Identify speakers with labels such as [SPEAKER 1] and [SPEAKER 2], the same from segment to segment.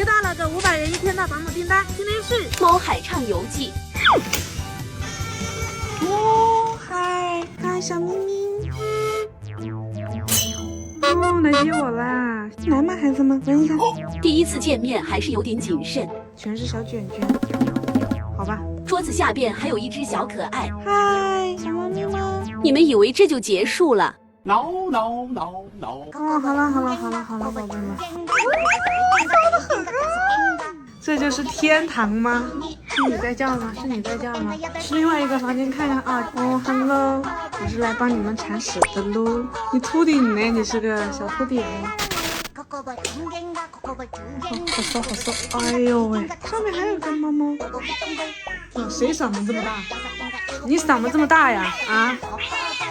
[SPEAKER 1] 接到了个500元一天的保姆订单，今天是
[SPEAKER 2] 猫海畅游记。
[SPEAKER 1] 哦，嗨，小咪咪。哦，来接我啦！来嘛，孩子们，闻一下。
[SPEAKER 2] 第一次见面还是有点谨慎。
[SPEAKER 1] 全是小卷卷，好吧。
[SPEAKER 2] 桌子下边还有一只小可爱。
[SPEAKER 1] 嗨，小猫咪吗？
[SPEAKER 2] 你们以为这就结束了？
[SPEAKER 3] No no no no。
[SPEAKER 1] 哦，好了，宝贝们。这就是天堂吗？是你在叫吗？是另外一个房间看看啊。哦 ，Hello， 我是来帮你们铲屎的喽。你秃顶呢？你是个小秃顶。好骚！哎呦喂，上面还有个猫猫。谁嗓门这么大？你嗓门这么大呀？啊？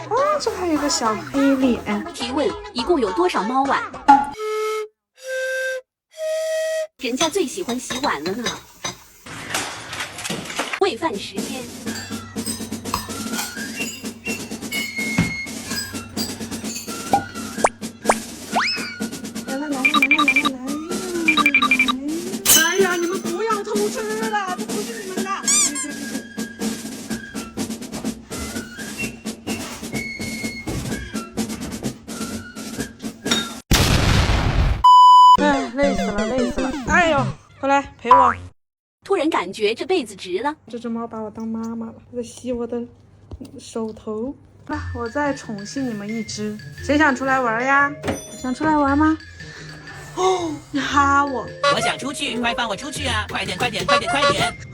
[SPEAKER 1] 哦，这还有个小黑脸。
[SPEAKER 2] 提问：一共有多少猫碗？人家最喜欢洗碗了呢。喂饭时间。
[SPEAKER 1] 来！哎呀，你们不要偷吃了，这不是你们的。哎，累死了！哎呦，快来陪我！
[SPEAKER 2] 突然感觉这辈子值了。
[SPEAKER 1] 这只猫把我当妈妈了，在吸我的手头。那我再宠幸你们一只，谁想出来玩呀？想出来玩吗？哦，你哈我！
[SPEAKER 4] 我想出去，快放我出去啊！快点！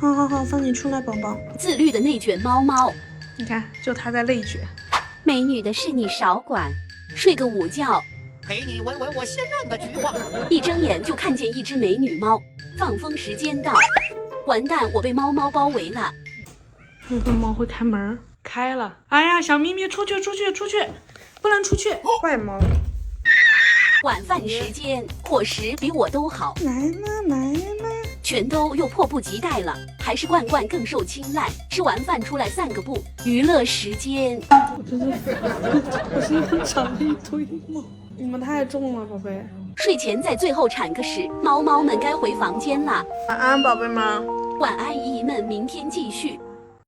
[SPEAKER 1] 好，放你出来，宝宝。
[SPEAKER 2] 自律的内卷猫猫，
[SPEAKER 1] 你看，就它在内卷。
[SPEAKER 2] 美女的事你少管，睡个午觉。
[SPEAKER 4] 陪你闻闻我鲜嫩的菊花。
[SPEAKER 2] 一睁眼就看见一只美女猫，放风时间到。完蛋，我被猫猫包围了。
[SPEAKER 1] 那个猫会开门，开了。哎呀，小咪咪，出去，不能出去，坏猫。
[SPEAKER 2] 晚饭时间，伙食比我都好，
[SPEAKER 1] 来了，
[SPEAKER 2] 全都又迫不及待了，还是罐罐更受青睐。吃完饭出来散个步，娱乐时间。
[SPEAKER 1] 我身上长了一堆毛，你们太重了，宝贝。
[SPEAKER 2] 睡前在最后铲个屎，猫猫们该回房间啦。
[SPEAKER 1] 晚安，宝贝们。
[SPEAKER 2] 晚安，姨姨们，明天继续。